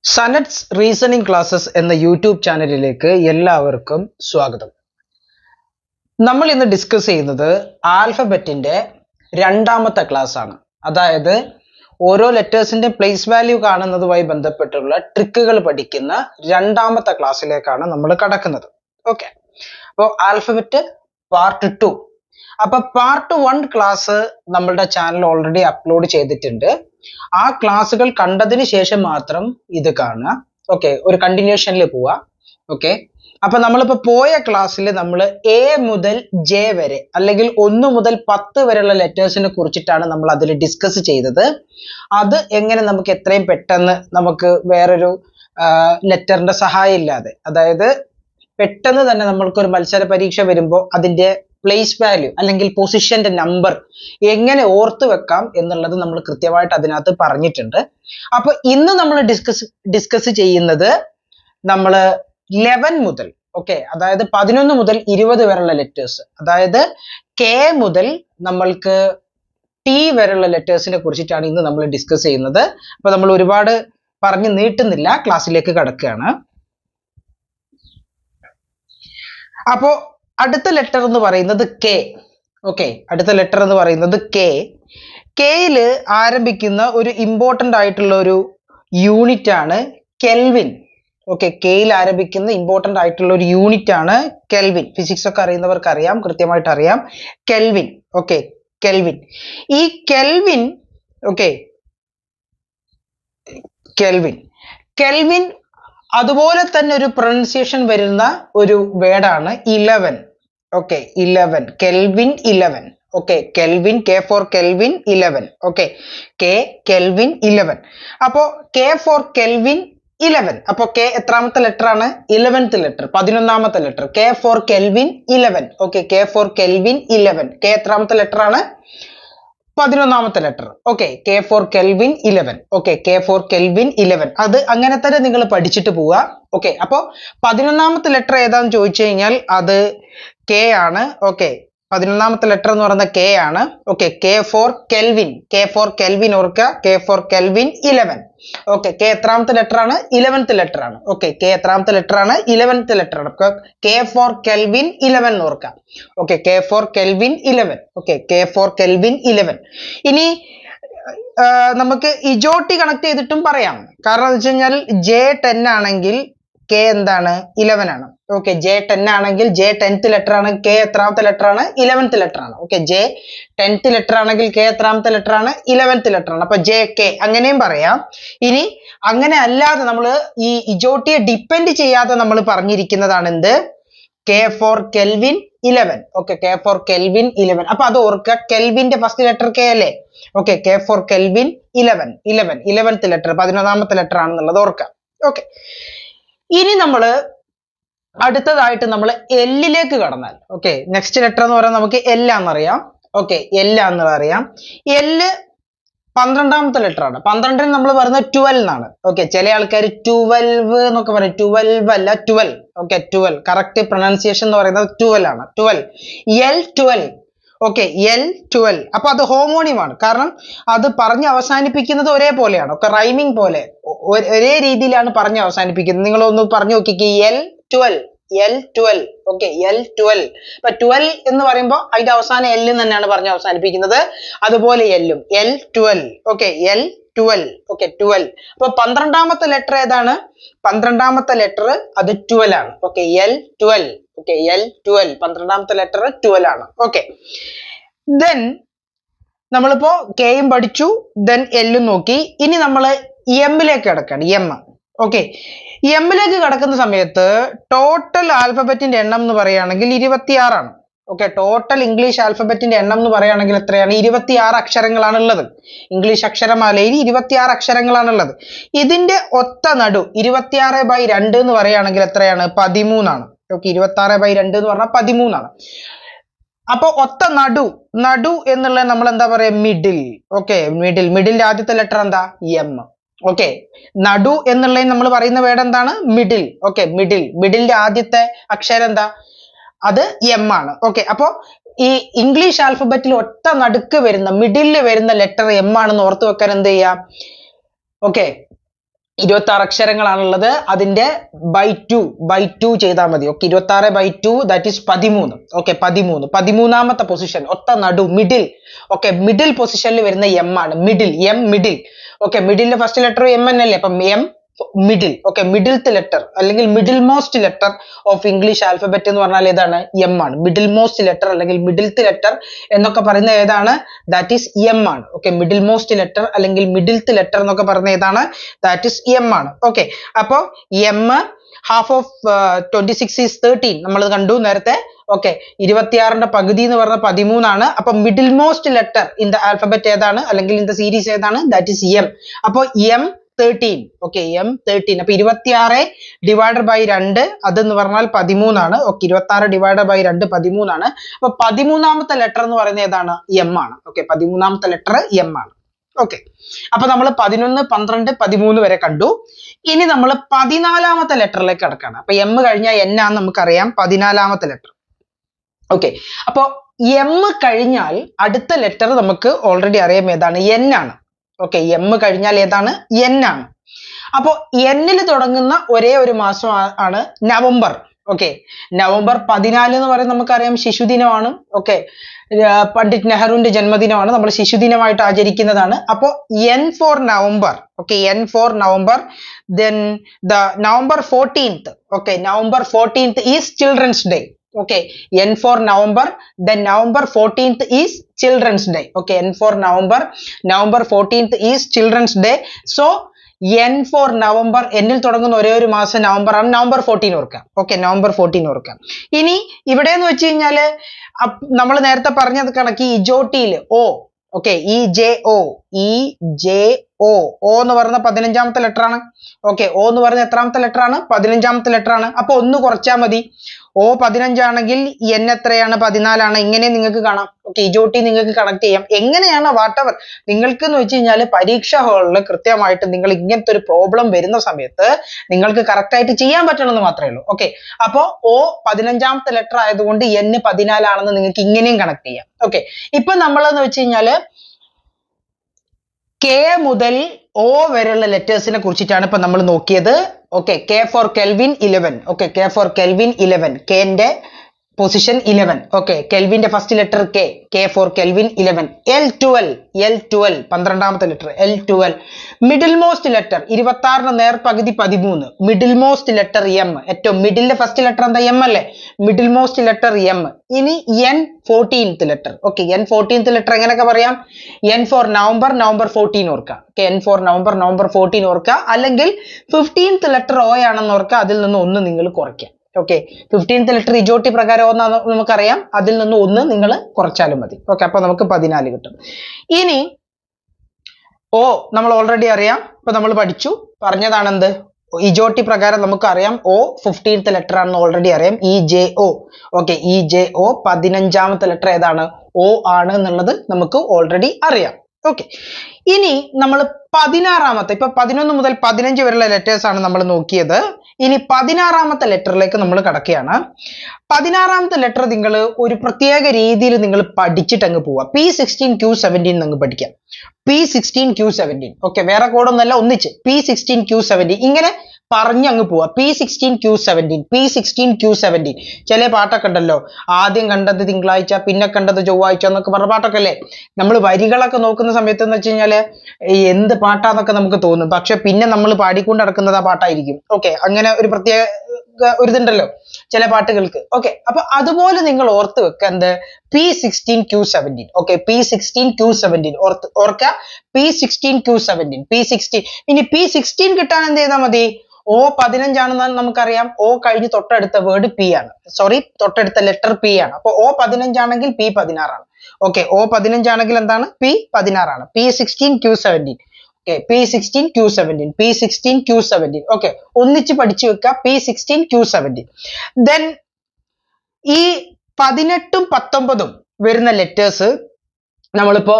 സനറ്റ്സ് reasoning classes എന്ന YouTube ചാനലിലേക്ക് എല്ലാവർക്കും സ്വാഗതം. നമ്മൾ ഇന്ന് ഡിസ്കസ് ചെയ്യുന്നത് ആൽഫബറ്റിന്റെ രണ്ടാമത്തെ ക്ലാസ് ആണ്. അതായത് ഓരോ ലെറ്റേഴ്സിന്റെ പ്ലേസ് വാല്യൂ കാണുന്നതുമായി ബന്ധപ്പെട്ടുള്ള ട്രിക്കുകൾ പഠിക്കുന്ന രണ്ടാമത്തെ ക്ലാസ്സിലേക്കാണ് നമ്മൾ കടക്കുന്നത്. ഓക്കെ, അപ്പോൾ ആൽഫബറ്റ് പാർട്ട് 2. അപ്പൊ പാർട്ട് 1 ക്ലാസ് നമ്മളുടെ ചാനൽ ഓൾറെഡി അപ്ലോഡ് ചെയ്തിട്ടുണ്ട്. ആ ക്ലാസ്സുകൾ കണ്ടതിന് ശേഷം മാത്രം ഇത് കാണുക. ഓക്കെ, ഒരു കണ്ടിന്യൂഷനിൽ പോവാ. ഓക്കെ, അപ്പൊ നമ്മളിപ്പോ പോയ ക്ലാസ്സിൽ നമ്മൾ എ മുതൽ ജെ വരെ അല്ലെങ്കിൽ 1 മുതൽ 10 വരെയുള്ള ലെറ്റേഴ്സിനെ കുറിച്ചിട്ടാണ് നമ്മൾ അതിൽ ഡിസ്കസ് ചെയ്തത്. അത് എങ്ങനെ നമുക്ക് എത്രയും പെട്ടെന്ന് നമുക്ക് വേറൊരു ലെറ്ററിന്റെ സഹായം ഇല്ലാതെ, അതായത് പെട്ടെന്ന് തന്നെ നമ്മൾക്കൊരു മത്സര പരീക്ഷ വരുമ്പോൾ അതിന്റെ പ്ലേസ് വാല്യൂ അല്ലെങ്കിൽ പൊസിഷന്റെ നമ്പർ എങ്ങനെ ഓർത്തു വെക്കാം എന്നുള്ളത് നമ്മൾ കൃത്യമായിട്ട് അതിനകത്ത് പറഞ്ഞിട്ടുണ്ട്. അപ്പൊ ഇന്ന് നമ്മൾ ഡിസ്കസ് ചെയ്യുന്നത് നമ്മൾ 11 മുതൽ അതായത് 11 മുതൽ 20 വരെയുള്ള ലെറ്റേഴ്സ്, അതായത് കെ മുതൽ നമ്മൾക്ക് ടി വരെയുള്ള ലെറ്റേഴ്സിനെ കുറിച്ചിട്ടാണ് ഇന്ന് നമ്മൾ ഡിസ്കസ് ചെയ്യുന്നത്. അപ്പൊ നമ്മൾ ഒരുപാട് പറഞ്ഞു നീട്ടുന്നില്ല, ക്ലാസ്സിലേക്ക് കടക്കുകയാണ്. അപ്പോ അടുത്ത ലെറ്റർ എന്ന് പറയുന്നത് കെ. ഓക്കെ, അടുത്ത ലെറ്റർ എന്ന് പറയുന്നത് കെ. കെയില് ആരംഭിക്കുന്ന ഒരു ഇമ്പോർട്ടന്റ് ആയിട്ടുള്ള ഒരു യൂണിറ്റ് ആണ് കെൽവിൻ. ഓക്കെ, കെയിൽ ആരംഭിക്കുന്ന ഇമ്പോർട്ടന്റ് ആയിട്ടുള്ള ഒരു യൂണിറ്റ് ആണ് കെൽവിൻ. ഫിസിക്സ് ഒക്കെ അറിയുന്നവർക്ക് അറിയാം, കൃത്യമായിട്ട് അറിയാം. കെൽവിൻ. Okay, Kelvin. ഈ കെൽവിൻ കെൽവിൻ അതുപോലെ തന്നെ ഒരു പ്രൊനൗൺസിയേഷൻ വരുന്ന ഒരു വേർഡാണ് 11. Okay, 11. Kelvin 11. Okay, Kelvin, K for Kelvin 11. Okay, Kelvin 11. അപ്പോ കെ ഫോർ കെൽവിൻ 11. അപ്പോ കെ എത്രാമത്തെ ലെറ്റർ ആണ്? 11th ലെറ്റർ, 11ാമത്തെ letter. K for Kelvin 11. Okay, K for Kelvin 11. കെ എത്രാമത്തെ ലെറ്റർ ആണ്? 11ാമത്തെ letter. Okay, K for Kelvin 11. Okay, K for Kelvin 11. അത് അങ്ങനെ തന്നെ നിങ്ങൾ പഠിച്ചിട്ട് പോവുക. ഓക്കെ, അപ്പോ 11ാമത്തെ ലെറ്റർ ഏതാന്ന് ചോദിച്ചു കഴിഞ്ഞാൽ അത് കെ ആണ്. ഓക്കെ, 11ാമത്തെ ലെറ്റർ എന്ന് പറയുന്നത് കെ ആണ്. Okay, K for Kelvin. K for Kelvin ഓർക്കുക, K for Kelvin 11. Okay, K എത്രാമത്തെ ലെറ്റർ ആണ്? 11th ലെറ്റർ ആണ്. ഓക്കെ, കെ എത്രാമത്തെ ലെറ്റർ ആണ്? 11th ലെറ്റർ ആണ്. കെ ഫോർ കെൽവിൻ 11 ഓർക്കുക. Okay, K for Kelvin 11. Okay, K for Kelvin 11. ഇനി നമുക്ക് ഇജോട്ടി കണക്ട് ചെയ്തിട്ടും പറയാം. കാരണം എന്ന് വെച്ച് കഴിഞ്ഞാൽ J10 ആണെങ്കിൽ കെ എന്താണ്? 11 ആണ്. ഓക്കെ, J10 ആണെങ്കിൽ J 10th ലെറ്റർ ആണ്. കെ എത്രാമത്തെ ലെറ്റർ ആണ്? 11th ലെറ്റർ ആണ്. ഓക്കെ, J 10th ലെറ്റർ ആണെങ്കിൽ കെ എത്രാമത്തെ ലെറ്റർ ആണ്? 11th ലെറ്റർ ആണ്. അപ്പൊ JK അങ്ങനെയും പറയാം. ഇനി അങ്ങനെ അല്ലാതെ നമ്മൾ ഈ ഇജോട്ടിയെ ഡിപ്പെൻഡ് ചെയ്യാതെ നമ്മൾ പറഞ്ഞിരിക്കുന്നതാണ് എന്ത്? K for Kelvin 11. Okay, K for Kelvin 11. അപ്പൊ അത് ഓർക്കുക, കെൽവിന്റെ ഫസ്റ്റ് ലെറ്റർ കെ അല്ലേ? Okay, K for Kelvin 11th letter, 11ാമത്തെ ലെറ്റർ ആണെന്നുള്ളത് ഓർക്കുക. ഓക്കെ, ഇനി നമ്മള് അടുത്തതായിട്ട് നമ്മൾ എല്ലിലേക്ക് കടന്നാൽ, ഓക്കെ, നെക്സ്റ്റ് ലെറ്റർ എന്ന് പറയാൻ നമുക്ക് എൽ ആണെന്നറിയാം. ഓക്കെ, എൽ ആണെന്ന് അറിയാം. എല്ല് 12ാമത്തെ ലെറ്റർ ആണ്. 12 നമ്മൾ പറയുന്നത് 12 എന്നാണ്. ഓക്കെ, ചില ആൾക്കാർ 12 എന്നൊക്കെ പറയും. 12 അല്ല, 12. ഓക്കെ, 12 കറക്റ്റ് പ്രൊനൗൺസിയേഷൻ എന്ന് പറയുന്നത് 12 ആണ്. 12, L12. Okay, L12. അപ്പൊ അത് ഹോമോണിയം ആണ്. കാരണം അത് പറഞ്ഞ് അവസാനിപ്പിക്കുന്നത് ഒരേപോലെയാണ്. ഒക്കെ റൈമിംഗ് പോലെ ഒരേ രീതിയിലാണ് പറഞ്ഞ് അവസാനിപ്പിക്കുന്നത്. നിങ്ങൾ ഒന്ന് പറഞ്ഞു നോക്കിക്കേ, L12. Okay, L12. അപ്പൊ 12 എന്ന് പറയുമ്പോൾ അതിന്റെ അവസാനം L തന്നെയാണ് പറഞ്ഞ് അവസാനിപ്പിക്കുന്നത്. അതുപോലെ എല്ലും L12. Okay, L12. ഓക്കെ, 12. അപ്പൊ 12ാമത്തെ ലെറ്റർ ഏതാണ്? 12ാമത്തെ ലെറ്റർ അത് 12 ആണ്. Okay, L12. Okay, L12. 12ാമത്തെ ലെറ്റർ 12 ആണ്. ഓക്കെ, ദെൻ നമ്മളിപ്പോ കെയും പഠിച്ചു, ദെൻ എല്ലും നോക്കി. ഇനി നമ്മൾ എമ്മിലേക്ക് കിടക്കുകയാണ്. എം. ഓക്കെ, എമ്മിലേക്ക് കിടക്കുന്ന സമയത്ത് ടോട്ടൽ ആൽഫബറ്റിന്റെ എണ്ണം എന്ന് പറയുകയാണെങ്കിൽ 26 ആണ്. ഓക്കെ, ടോട്ടൽ ഇംഗ്ലീഷ് ആൽഫബറ്റിന്റെ എണ്ണം എന്ന് പറയുകയാണെങ്കിൽ എത്രയാണ്? 26 അക്ഷരങ്ങളാണ് ഉള്ളത്. ഇംഗ്ലീഷ് അക്ഷരമാലയിൽ 26 അക്ഷരങ്ങളാണ് ഉള്ളത്. ഇതിന്റെ ഒത്ത നടു 26/2 എന്ന് പറയുകയാണെങ്കിൽ എത്രയാണ്? 13 ആണ്. ഓക്കെ, 26/2 എന്ന് പറഞ്ഞാൽ 13 ആണ്. അപ്പൊ ഒത്ത നടു എന്നുള്ള നമ്മൾ എന്താ പറയാ? മിഡിൽ. ഓക്കെ, മിഡിലിന്റെ ആദ്യത്തെ ലെറ്റർ എന്താ? എം. ഓക്കെ, നടു എന്നുള്ളതിന് നമ്മൾ പറയുന്ന വേർഡ് എന്താണ്? മിഡിൽ. ഓക്കെ, മിഡിലിന്റെ ആദ്യത്തെ അക്ഷരം എന്താ? അത് എം ആണ്. ഓക്കെ, അപ്പോ ഈ ഇംഗ്ലീഷ് ആൽഫബറ്റിൽ ഒറ്റ നടുക്ക് വരുന്ന മിഡിലിൽ വരുന്ന ലെറ്റർ എം ആണെന്ന് ഓർത്തു വെക്കാൻ എന്ത് ചെയ്യാം? ഓക്കെ, 26 അക്ഷരങ്ങളാണുള്ളത്. അതിന്റെ ബൈ ടു ചെയ്താൽ മതി. Okay, 26/2 that is 13. ഓക്കെ, 13ാമത്തെ പൊസിഷൻ, ഒത്ത നടു, മിഡിൽ. ഓക്കെ, മിഡിൽ പൊസിഷനിൽ വരുന്ന എം ആണ്. മിഡിൽ. ഓക്കെ, മിഡിലിന്റെ ഫസ്റ്റ് ലെറ്റർ എം എന്നല്ലേ, അപ്പം എം മിഡിൽ. ഓക്കെ, മിഡിൽത്ത് ലെറ്റർ അല്ലെങ്കിൽ middle most letter of English alphabet എന്ന് പറഞ്ഞാൽ ഏതാണ്? എം ആണ്. മിഡിൽ മോസ്റ്റ് ലെറ്റർ അല്ലെങ്കിൽ മിഡിൽത്ത് ലെറ്റർ എന്നൊക്കെ പറയുന്ന ഏതാണ്? ദാറ്റ് ഈസ് എം ആണ്. ഓക്കെ, മിഡിൽ മോസ്റ്റ് ലെറ്റർ അല്ലെങ്കിൽ മിഡിൽത്ത് ലെറ്റർ എന്നൊക്കെ പറയുന്ന ഏതാണ്? ദാറ്റ് ഈസ് എം ആണ്. ഓക്കെ, അപ്പോ എം ഹാഫ് ഓഫ് 26 ഈസ് 13 നമ്മൾ കണ്ടു നേരത്തെ. ഓക്കെ, 26ന്റെ പകുതി എന്ന് പറഞ്ഞ 13 ആണ്. അപ്പൊ middle most letter in the alphabet ഏതാണ് അല്ലെങ്കിൽ ഇൻ ദ സീരീസ് ഏതാണ്? That is M. അപ്പോ എം 13. Okay, M 13. അപ്പൊ 26 ഡിവൈഡഡ് ബൈ 2 അതെന്ന് പറഞ്ഞാൽ 13 ആണ്. ഓക്കെ, 26 ഡിവൈഡഡ് ബൈ 2 13 ആണ്. അപ്പൊ 13ാമത്തെ ലെറ്റർ എന്ന് പറയുന്നത് ഏതാണ്? എം ആണ്. ഓക്കെ, 13ാമത്തെ ലെറ്റർ എം ആണ്. ഓക്കെ, അപ്പൊ നമ്മൾ 11, 12, 13 വരെ കണ്ടു. ഇനി നമ്മൾ 14ാമത്തെ ലെറ്ററിലേക്ക് കടക്കാണ്. അപ്പൊ എം കഴിഞ്ഞാൽ എൻ ആണെന്ന് നമുക്കറിയാം. 14ാമത്തെ ലെറ്റർ. ഓക്കെ, അപ്പൊ എം കഴിഞ്ഞാൽ അടുത്ത ലെറ്റർ നമുക്ക് ഓൾറെഡി അറിയാം ഏതാണ്? എൻ ആണ്. ഓക്കെ, എം കഴിഞ്ഞാൽ ഏതാണ്? എൻ ആണ്. അപ്പോ എന്നിൽ തുടങ്ങുന്ന ഒരേ ഒരു മാസം ആണ് നവംബർ. ഓക്കെ, നവംബർ 14 എന്ന് പറയുന്നത് നമുക്കറിയാം ശിശുദിനമാണ്. ഓക്കെ, പണ്ഡിറ്റ് നെഹ്റുവിന്റെ ജന്മദിനമാണ്. നമ്മൾ ശിശുദിനമായിട്ട് ആചരിക്കുന്നതാണ്. അപ്പോ N for November. Okay, N for November. Then the November 14th. Okay, November 14th is children's day. Okay, N for November, then November 14th is Children's Day. Okay, N for November, November 14th is Children's Day. So N for November, എന്നിൽ തുടങ്ങുന്ന ഒരേ ഒരു മാസം November ആണ്. November 14 ഓർക്കാം. Okay, November 14 ഓർക്കാം. ഇനി ഇവിടെ എന്ന് വെച്ച് കഴിഞ്ഞാല് നമ്മൾ നേരത്തെ പറഞ്ഞത് കണക്ക് ഇജോട്ടിയില് ഓ. ഓക്കെ, EJO ഓ എന്ന് പറയുന്ന 15ാമത്തെ ലെറ്റർ ആണ്. ഓക്കെ, ഓ എന്ന് പറയുന്ന എത്രാമത്തെ ലെറ്റർ ആണ്? 15ാമത്തെ ലെറ്റർ ആണ്. അപ്പൊ ഒന്ന് കുറച്ചാൽ മതി. ഓ 15 ആണെങ്കിൽ എൻ എത്രയാണ്? 14 ആണ്. ഇങ്ങനെ നിങ്ങൾക്ക് കാണാം. ഓക്കെ, ഇജോട്ടി നിങ്ങൾക്ക് കണക്ട് ചെയ്യാം. എങ്ങനെയാണ് വാട്ടെവർ നിങ്ങൾക്ക് എന്ന് വെച്ച് കഴിഞ്ഞാൽ പരീക്ഷാ ഹാളിൽ കൃത്യമായിട്ട് നിങ്ങൾ ഇങ്ങനത്തെ ഒരു പ്രോബ്ലം വരുന്ന സമയത്ത് നിങ്ങൾക്ക് കറക്റ്റ് ആയിട്ട് ചെയ്യാൻ പറ്റണമെന്ന് മാത്രമേ ഉള്ളൂ. ഓക്കെ, അപ്പോ ഓ 15ാമത്തെ ലെറ്റർ ആയതുകൊണ്ട് എൻ 14 ആണെന്ന് നിങ്ങൾക്ക് ഇങ്ങനെയും കണക്ട് ചെയ്യാം. ഓക്കെ, ഇപ്പൊ നമ്മളെന്ന് വെച്ച് കഴിഞ്ഞാല് കെ മുതൽ ഓ വരെയുള്ള ലെറ്റേഴ്സിനെ കുറിച്ചിട്ടാണ് ഇപ്പൊ നമ്മൾ നോക്കിയത്. Okay, K for Kelvin 11. Okay, K for Kelvin 11. കെന്റെ പൊസിഷൻ 11. ഓക്കെ, കെൽവിന്റെ first letter K for Kelvin 11. L12 12ാമത്തെ letter L12. Middle most letter 26ന് നേർപകുതി 13. Middle most letter M. ഏറ്റവും മിഡിലിന്റെ ഫസ്റ്റ് ലെറ്റർ എന്താ? എം അല്ലേ? Middle most letter M. ഇനി N 14th letter. Okay, N 14th letter എങ്ങനെയൊക്കെ പറയാം? N ഫോർ നവംബർ 14 ഓർക്കുക. N ഫോർ നവംബർ 14 ഓർക്കുക. അല്ലെങ്കിൽ 15th ലെറ്റർ O ആണെന്ന് ഓർക്കുക. അതിൽ നിന്ന് ഒന്ന് നിങ്ങൾ കുറയ്ക്കുക. ഓക്കെ, 15th ലെറ്റർ ഇജോട്ടി പ്രകാരം ഒന്നാണ് നമുക്കറിയാം. അതിൽ നിന്ന് ഒന്ന് നിങ്ങൾ കുറച്ചാലും മതി. ഓക്കെ, അപ്പൊ നമുക്ക് 14 കിട്ടും. ഇനി ഓ നമ്മൾ ഓൾറെഡി അറിയാം. ഇപ്പൊ നമ്മൾ പറഞ്ഞതാണ് എന്ത്? ഇജോട്ടി പ്രകാരം നമുക്ക് അറിയാം ഓ 15th ലെറ്റർ ആണെന്ന് ഓൾറെഡി അറിയാം. EJO. ഓക്കെ, EJO 15ാമത്തെ ലെറ്റർ ഏതാണ്? ഓ ആണ് എന്നുള്ളത് നമുക്ക് ഓൾറെഡി അറിയാം. ഓക്കെ, ഇനി നമ്മൾ 16ാമത്തെ, ഇപ്പൊ 11 മുതൽ 15 വരെയുള്ള ലെറ്റേഴ്സ് ആണ് നമ്മൾ നോക്കിയത്. ഇനി 16ാമത്തെ ലെറ്ററിലേക്ക് നമ്മൾ കടക്കുകയാണ്. 16ാമത്തെ ലെറ്റർ നിങ്ങൾ ഒരു പ്രത്യേക രീതിയിൽ നിങ്ങൾ പഠിച്ചിട്ട് അങ്ങ് പോവുക. P16Q17 അങ്ങ് പഠിക്കാം. P16Q17. ഓക്കെ, വേറെ കോഡൊന്നല്ല, ഒന്നിച്ച് P16Q17 ഇങ്ങനെ പറഞ്ഞങ്ങ് പോവാ. P16Q17. ചില പാട്ടൊക്കെ ഉണ്ടല്ലോ, ആദ്യം കണ്ടത് തിങ്കളാഴ്ച, പിന്നെ കണ്ടത് ചൊവ്വാഴ്ച എന്നൊക്കെ പറഞ്ഞ പാട്ടൊക്കെ അല്ലേ? നമ്മൾ വരികളൊക്കെ നോക്കുന്ന സമയത്ത് എന്ന് വെച്ച് കഴിഞ്ഞാല് എന്ത് പാട്ടാന്നൊക്കെ നമുക്ക് തോന്നും. പക്ഷെ പിന്നെ നമ്മൾ പാടിക്കൊണ്ട് നടക്കുന്നത് ആ പാട്ടായിരിക്കും. ഓക്കെ, അങ്ങനെ ഒരു പ്രത്യേക ഒരിതുണ്ടല്ലോ ചില പാട്ടുകൾക്ക്. ഓക്കെ, അപ്പൊ അതുപോലെ നിങ്ങൾ ഓർത്ത് വെക്കുക എന്ത്? P16Q17. ഓക്കെ, P16Q17 ഓർക്കുക. P16Q17. P16. ഇനി P16 കിട്ടാൻ എന്ത് ചെയ്താൽ മതി? ഓ 15 ആണെന്ന് നമുക്കറിയാം. ഓ കഴിഞ്ഞ് തൊട്ടടുത്ത വേർഡ് പി ആണ്. സോറി, തൊട്ടടുത്ത ലെറ്റർ പി ആണ്. അപ്പൊ ഓ 15 ആണെങ്കിൽ P16 ആണ്. ഓക്കെ, ഓ 15 ആണെങ്കിൽ എന്താണ്? P16 ആണ്. P16Q17. Okay, P16Q17. ഓക്കെ, ഒന്നിച്ച് പഠിച്ചു വെക്കുക. P16Q17. ദെൻ ഈ 18ഉം 19ഉം വരുന്ന ലെറ്റേഴ്സ് നമ്മളിപ്പോ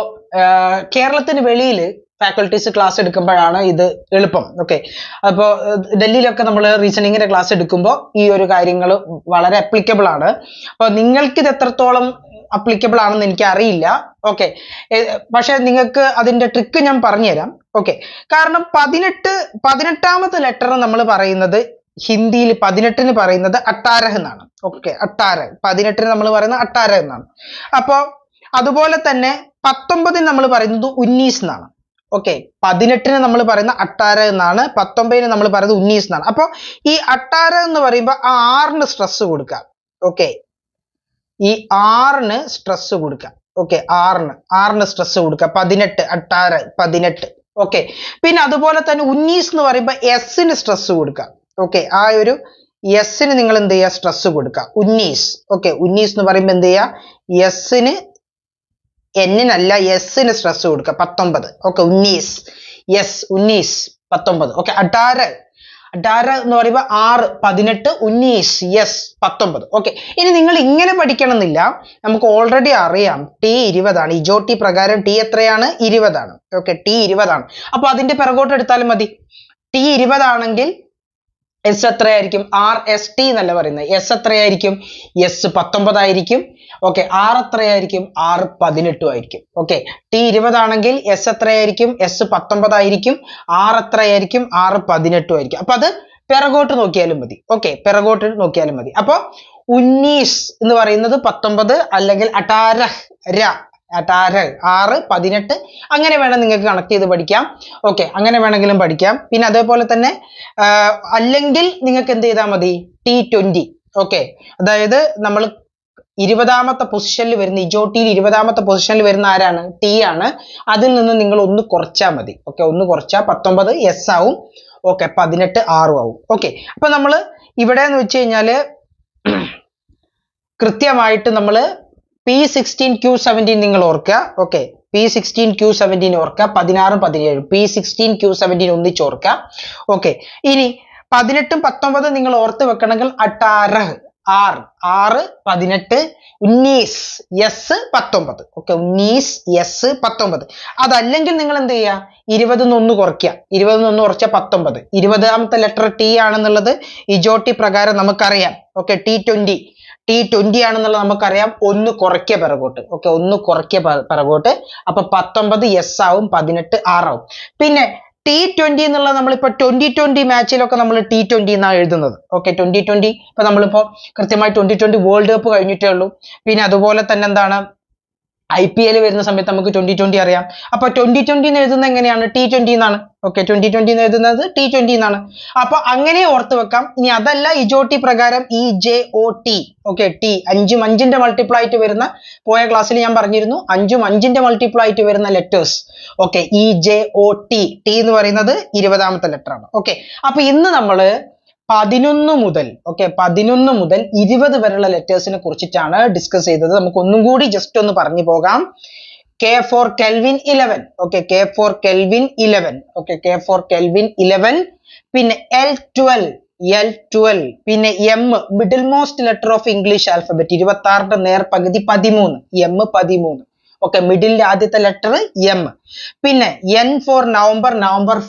കേരളത്തിന് വെളിയിൽ ഫാക്കൽറ്റീസ് ക്ലാസ് എടുക്കുമ്പോഴാണ് ഇത് എളുപ്പം. ഓക്കെ, അപ്പോൾ ഡൽഹിയിലൊക്കെ നമ്മൾ റീസണിങ്ങിന്റെ ക്ലാസ് എടുക്കുമ്പോൾ ഈ ഒരു കാര്യങ്ങൾ വളരെ അപ്ലിക്കബിൾ ആണ്. അപ്പോൾ നിങ്ങൾക്ക് ഇത് എത്രത്തോളം അപ്ലിക്കബിൾ ആണെന്ന് എനിക്ക് അറിയില്ല. ഓക്കെ, പക്ഷെ നിങ്ങൾക്ക് അതിന്റെ ട്രിക്ക് ഞാൻ പറഞ്ഞുതരാം. ഓക്കെ, കാരണം 18ാമത്തെ ലെറ്റർ നമ്മൾ പറയുന്നത് ഹിന്ദിയിൽ 18ന് പറയുന്നത് അട്ടാരഹ് എന്നാണ്. ഓക്കെ, അട്ടാരഹ് 18ന് നമ്മൾ പറയുന്നത് അട്ടാരഹ് എന്നാണ്. അപ്പോ അതുപോലെ തന്നെ 19ന് നമ്മൾ പറയുന്നത് ഉന്നീസ് എന്നാണ്. ഓക്കെ, 18ന് നമ്മൾ പറയുന്ന അട്ടാരഹ് എന്നാണ്, 19ന് നമ്മൾ പറയുന്നത് ഉന്നീസ് എന്നാണ്. അപ്പൊ ഈ അട്ടാരഹ് എന്ന് പറയുമ്പോൾ ആ ആറിന് സ്ട്രെസ് കൊടുക്കുക. ഓക്കെ, ഈ ആറിന് സ്ട്രെസ് കൊടുക്കുക. ഓക്കെ, ആറിന് സ്ട്രെസ് കൊടുക്കുക. 18 അട്ടാരഹ് 18. ഓക്കെ, പിന്നെ അതുപോലെ തന്നെ ഉന്നീസ് എന്ന് പറയുമ്പോൾ എസിന് സ്ട്രെസ് കൊടുക്കുക. ഓക്കെ, ആ ഒരു എസിന് നിങ്ങൾ എന്ത് ചെയ്യുക, സ്ട്രെസ് കൊടുക്കുക. ഉന്നീസ്. ഓക്കെ, ഉന്നീസ് എന്ന് പറയുമ്പോൾ എന്ത് ചെയ്യുക, എസിന് എന്നിനല്ല എസിന് സ്ട്രെസ് കൊടുക്കുക. 19. ഓക്കെ, ഉന്നീസ്, ഉന്നീസ് 19. ഓക്കെ, അട്ടാരഹ് എന്ന് പറയുമ്പോൾ 6, 18, ഉന്നീസ്, 19. ഓക്കെ, ഇനി നിങ്ങൾ ഇങ്ങനെ പഠിക്കണം എന്നില്ല, നമുക്ക് ഓൾറെഡി അറിയാം ടി 20 ആണ്. ഇജോട്ടി പ്രകാരം ടി എത്രയാണ്, 20 ആണ്. ഓക്കെ, ടി 20 ആണ്. അപ്പൊ അതിന്റെ പിറകോട്ട് എടുത്താലും മതി. ടി 20 ആണെങ്കിൽ എസ് എത്രയായിരിക്കും, ആർ എസ് ടി എന്നല്ല പറയുന്നത്, എസ് എത്രയായിരിക്കും, എസ് 19 ആയിരിക്കും. ഓക്കെ, ആർ എത്രയായിരിക്കും, ആർ 18 ആയിരിക്കും. ഓക്കെ, ടി 20 ആണെങ്കിൽ എസ് എത്രയായിരിക്കും, എസ് 19 ആയിരിക്കും. ആർ എത്രയായിരിക്കും, ആർ 18 ആയിരിക്കും. അപ്പൊ അത് പിറകോട്ട് നോക്കിയാലും മതി. ഓക്കെ, പിറകോട്ട് നോക്കിയാലും മതി. അപ്പൊ ഉന്നീസ് എന്ന് പറയുന്നത് 19, അല്ലെങ്കിൽ അട്ടാരഹ് 6, 18, അങ്ങനെ വേണം നിങ്ങൾക്ക് കണക്ട് ചെയ്ത് പഠിക്കാം. ഓക്കെ, അങ്ങനെ വേണമെങ്കിലും പഠിക്കാം. പിന്നെ അതേപോലെ തന്നെ അല്ലെങ്കിൽ നിങ്ങൾക്ക് എന്ത് ചെയ്താൽ മതി, T20. ഓക്കെ, അതായത് നമ്മൾ 20ാമത്തെ പൊസിഷനിൽ വരുന്ന, ഇജോട്ടിയിൽ 20ാമത്തെ പൊസിഷനിൽ വരുന്ന ആരാണ്, ടി ആണ്. അതിൽ നിന്ന് നിങ്ങൾ ഒന്ന് കുറച്ചാൽ മതി. ഓക്കെ, ഒന്ന് കുറച്ചാൽ 19 എസ് ആവും. ഓക്കെ, 18 ആറും ആവും. ഓക്കെ, അപ്പൊ നമ്മൾ ഇവിടെ എന്ന് വെച്ച് കഴിഞ്ഞാല് കൃത്യമായിട്ട് നമ്മൾ P16Q17 നിങ്ങൾ ഓർക്കുക. ഓക്കെ, P16Q17 ഓർക്കുക. 16, 17 P16Q17 ഒന്നിച്ച് ഓർക്കുക. ഓക്കെ, ഇനി 18, 19 നിങ്ങൾ ഓർത്ത് വെക്കണമെങ്കിൽ അട്ടാരഹ് 6, 18, ഉന്നീസ്, 19. ഓക്കെ, ഉന്നീസ്, 19. അതല്ലെങ്കിൽ നിങ്ങൾ എന്ത് ചെയ്യുക, 20 1 കുറയ്ക്കുക. 20 1 കുറച്ച 19. 20ാമത്തെ ലെറ്റർ ടി ആണെന്നുള്ളത് ഇജോട്ടി പ്രകാരം നമുക്കറിയാം. ഓക്കെ, T20 ആണെന്നുള്ളത് നമുക്കറിയാം. ഒന്ന് കുറയ്ക്കുക പിറകോട്ട്. ഓക്കെ, ഒന്ന് കുറയ്ക്കുക പിറകോട്ട്. അപ്പൊ 19 എസ് ആവും, 18 ആറാവും. പിന്നെ T20 എന്നുള്ളത് നമ്മളിപ്പോ 2020 മാച്ചിലൊക്കെ നമ്മൾ T20 എന്നാണ് എഴുതുന്നത്. ഓക്കെ, 2020 ഇപ്പൊ നമ്മളിപ്പോ കൃത്യമായി 2020 വേൾഡ് കപ്പ് കഴിഞ്ഞിട്ടേ ഉള്ളൂ. പിന്നെ അതുപോലെ തന്നെ എന്താണ്, IPL വരുന്ന സമയത്ത് നമുക്ക് 2020 അറിയാം. അപ്പൊ 2020 എന്ന് എഴുതുന്നത് എങ്ങനെയാണ്, T20 എന്നാണ്. ഓക്കെ, 2020 എന്ന് എഴുതുന്നത് T20 എന്നാണ്. അപ്പൊ അങ്ങനെ ഓർത്ത് വെക്കാം. ഇനി അതല്ല, ഇജോട്ടി പ്രകാരം EJOT. ഓക്കെ, ടി 5 5ന്റെ മൾട്ടിപ്ലൈ ആയിട്ട് വരുന്ന, പോയ ക്ലാസ്സിൽ ഞാൻ പറഞ്ഞിരുന്നു 5 5ന്റെ മൾട്ടിപ്ലൈ ആയിട്ട് വരുന്ന ലെറ്റേഴ്സ്. Okay, EJOT. ടി എന്ന് പറയുന്നത് 20ാമത്തെ ലെറ്റർ ആണ്. ഓക്കെ, അപ്പൊ ഇന്ന് നമ്മള് 11 മുതൽ 20 വരെയുള്ള ലെറ്റേഴ്സിനെ കുറിച്ചിട്ടാണ് ഡിസ്കസ് ചെയ്തത്. നമുക്ക് ഒന്നും കൂടി ജസ്റ്റ് ഒന്ന് പറഞ്ഞു പോകാം. K for Kelvin 11. Okay, K for Kelvin 11. Okay, K for Kelvin 11. പിന്നെ L12. പിന്നെ M, middle most letter of English alphabet, 26ന്റെ നേർപകുതി 13, M 13. ഓക്കെ, മിഡിലിന്റെ ആദ്യത്തെ ലെറ്റർ M. പിന്നെ N for നവംബർ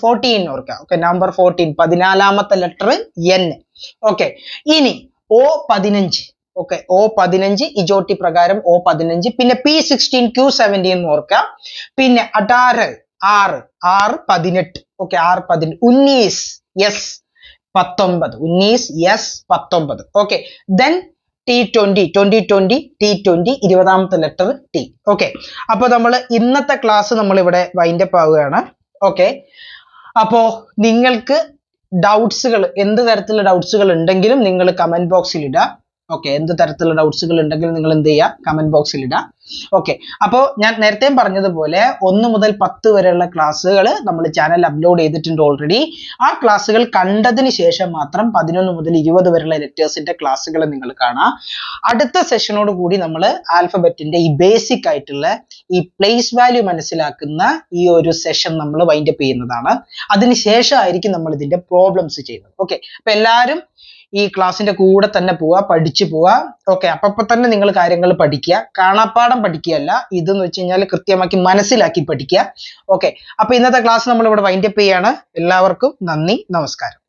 14 ഓർക്കുക. ഓക്കെ, നവംബർ 14, 14ാമത്തെ ലെറ്റർ N. ഓക്കെ, ഇനി O15. ഓക്കെ, O15 ഇജോട്ടി പ്രകാരം O15. പിന്നെ P16Q17 എന്ന് ഓർക്കുക. പിന്നെ അട്ടാരഹ് 6, 18. ഓക്കെ, 6, 18. ഉന്നീസ്, 19. ഉന്നീസ്, 19. ഓക്കെ, then T20, 20ാമത്തെ ലെറ്റർ T. ഓക്കെ, അപ്പൊ നമ്മൾ ഇന്നത്തെ ക്ലാസ് നമ്മൾ ഇവിടെ വൈൻഡപ്പ് ആവുകയാണ്. ഓക്കെ, അപ്പോ നിങ്ങൾക്ക് ഡൗട്ട്സുകൾ, എന്ത് തരത്തിലുള്ള ഡൗട്ട്സുകൾ ഉണ്ടെങ്കിലും നിങ്ങൾ കമന്റ് ബോക്സിൽ ഇടുക. ഓക്കെ, എന്ത് തരത്തിലുള്ള ഡൗട്ട്സുകൾ ഉണ്ടെങ്കിലും നിങ്ങൾ എന്ത് ചെയ്യുക, കമന്റ് ബോക്സിൽ ഇടുക. ഓക്കെ, അപ്പോൾ ഞാൻ നേരത്തെ പറഞ്ഞതുപോലെ 1 മുതൽ 10 വരെയുള്ള ക്ലാസ്സുകൾ നമ്മൾ ചാനൽ അപ്ലോഡ് ചെയ്തിട്ടുണ്ട് ഓൾറെഡി. ആ ക്ലാസ്സുകൾ കണ്ടതിന് ശേഷം മാത്രം 11 മുതൽ 20 വരെയുള്ള ലെറ്റേഴ്സിന്റെ ക്ലാസ്സുകൾ നിങ്ങൾ കാണാം. അടുത്ത സെഷനോട് കൂടി നമ്മൾ ആൽഫബറ്റിന്റെ ഈ ബേസിക് ആയിട്ടുള്ള ഈ പ്ലേസ് വാല്യൂ മനസ്സിലാക്കുന്ന ഈ ഒരു സെഷൻ നമ്മൾ വൈൻഡപ്പ് ചെയ്യുന്നതാണ്. അതിനുശേഷമായിരിക്കും നമ്മൾ ഇതിന്റെ പ്രോബ്ലംസ് ചെയ്യുന്നത്. ഓക്കെ, അപ്പൊ എല്ലാവരും ഈ ക്ലാസ്സിന്റെ കൂടെ തന്നെ പോവുക, പഠിച്ചു പോവുക. ഓക്കെ, അപ്പൊ തന്നെ നിങ്ങൾ കാര്യങ്ങൾ പഠിക്കുക, കാണാപ്പാഠം പഠിക്കുകയല്ല, ഇതെന്ന് വെച്ച് കഴിഞ്ഞാൽ കൃത്യമാക്കി മനസ്സിലാക്കി പഠിക്കുക. ഓക്കെ, അപ്പൊ ഇന്നത്തെ ക്ലാസ് നമ്മൾ ഇവിടെ വൈൻഡപ്പ് ചെയ്യാണ്. എല്ലാവർക്കും നന്ദി, നമസ്കാരം.